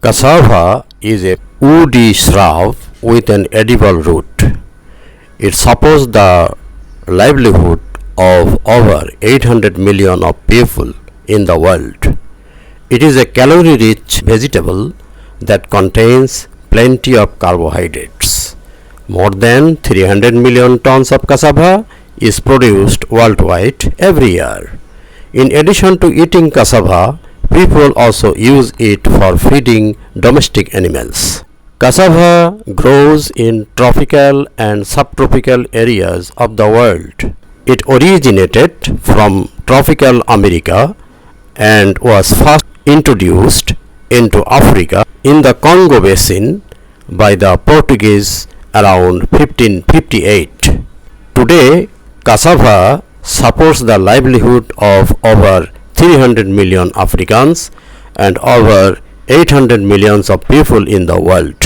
Cassava is a woody shrub with an edible root. It supports the livelihood of over 800 million of people in the world. It is a calorie-rich vegetable that contains plenty of carbohydrates. More than 300 million tons of cassava is produced worldwide every year. In addition to eating cassava, people also use it for feeding domestic animals. Cassava grows in tropical and subtropical areas of the world. It originated from tropical America and was first introduced into Africa in the Congo Basin by the Portuguese around 1558. Today, cassava supports the livelihood of over 300 million Africans and over 800 millions of people in the world.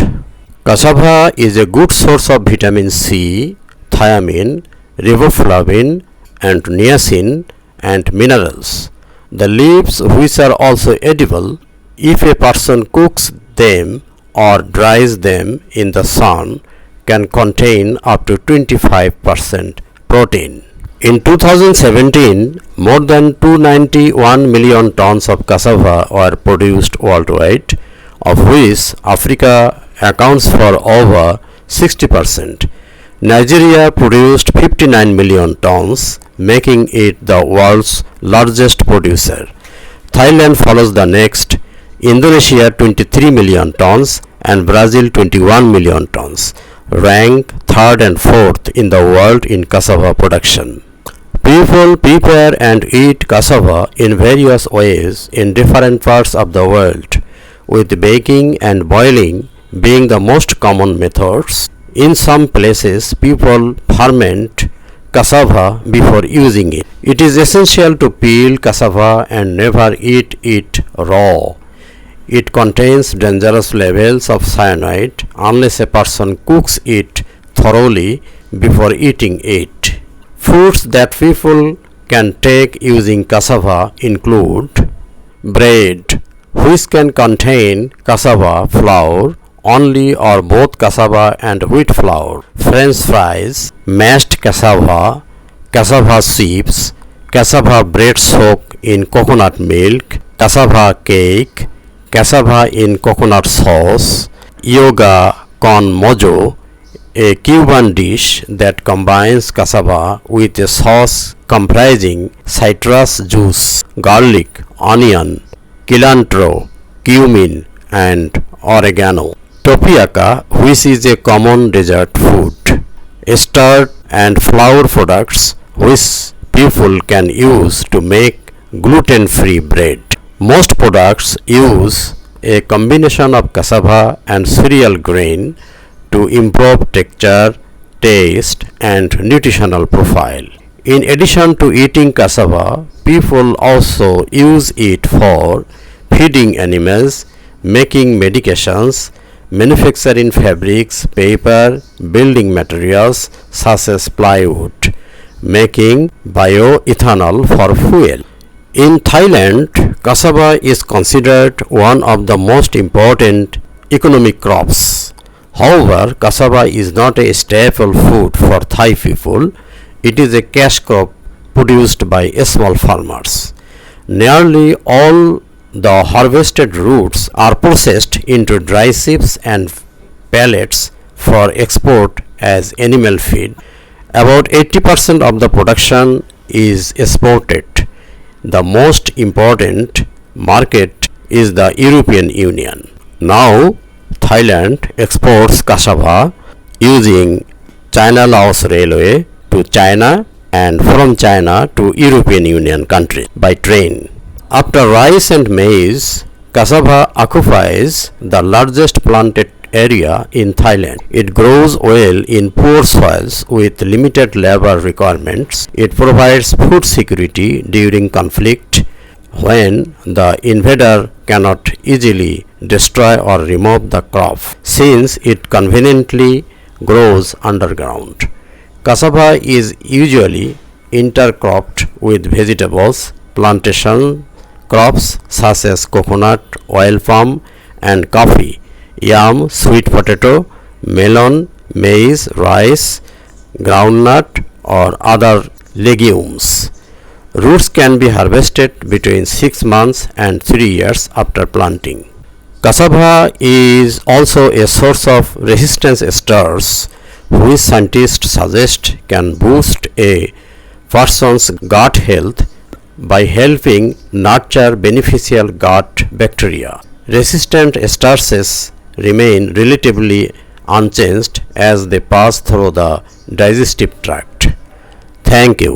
Cassava is a good source of vitamin C, thiamine, riboflavin, and niacin and minerals. The leaves, which are also edible, if a person cooks them or dries them in the sun, can contain up to 25% protein. In 2017, more than 291 million tons of cassava were produced worldwide, of which Africa accounts for over 60%. Nigeria produced 59 million tons, making it the world's largest producer. Thailand follows the next, Indonesia 23 million tons and Brazil 21 million tons, rank third and fourth in the world in cassava production. People prepare and eat cassava in various ways in different parts of the world, with baking and boiling being the most common methods. In some places, people ferment cassava before using it. It is essential to peel cassava and never eat it raw. It contains dangerous levels of cyanide unless a person cooks it thoroughly before eating it. Foods that people can take using cassava include bread, which can contain cassava flour only or both cassava and wheat flour, French fries, mashed cassava, cassava chips, cassava bread soaked in coconut milk, cassava cake, cassava in coconut sauce, yoga con mojo, a Cuban dish that combines cassava with a sauce comprising citrus juice, garlic, onion, cilantro, cumin, and oregano. Tapioca, which is a common dessert food. Starch and flour products which people can use to make gluten-free bread. Most products use a combination of cassava and cereal grain to improve texture, taste, and nutritional profile. In addition to eating cassava, people also use it for feeding animals, making medications, manufacturing fabrics, paper, building materials such as plywood, making bioethanol for fuel. In Thailand, cassava is considered one of the most important economic crops. However, cassava is not a staple food for Thai people. It is a cash crop produced by small farmers. Nearly all the harvested roots are processed into dry chips and pellets for export as animal feed. About 80% of the production is exported. The most important market is the European Union. Now, Thailand exports cassava using China-Laos Railway to China and from China to European Union countries by train. After rice and maize, cassava occupies the largest planted area in Thailand. It grows well in poor soils with limited labor requirements. It provides food security during conflict when the invader cannot easily destroy or remove the crop, since it conveniently grows underground. Cassava is usually intercropped with vegetables, plantation crops such as coconut, oil palm, and coffee, yam, sweet potato, melon, maize, rice, groundnut or other legumes. Roots can be harvested between 6 months and 3 years after planting. Cassava is also a source of resistance starch, which scientists suggest can boost a person's gut health by helping nurture beneficial gut bacteria. Resistant starches remain relatively unchanged as they pass through the digestive tract. Thank you.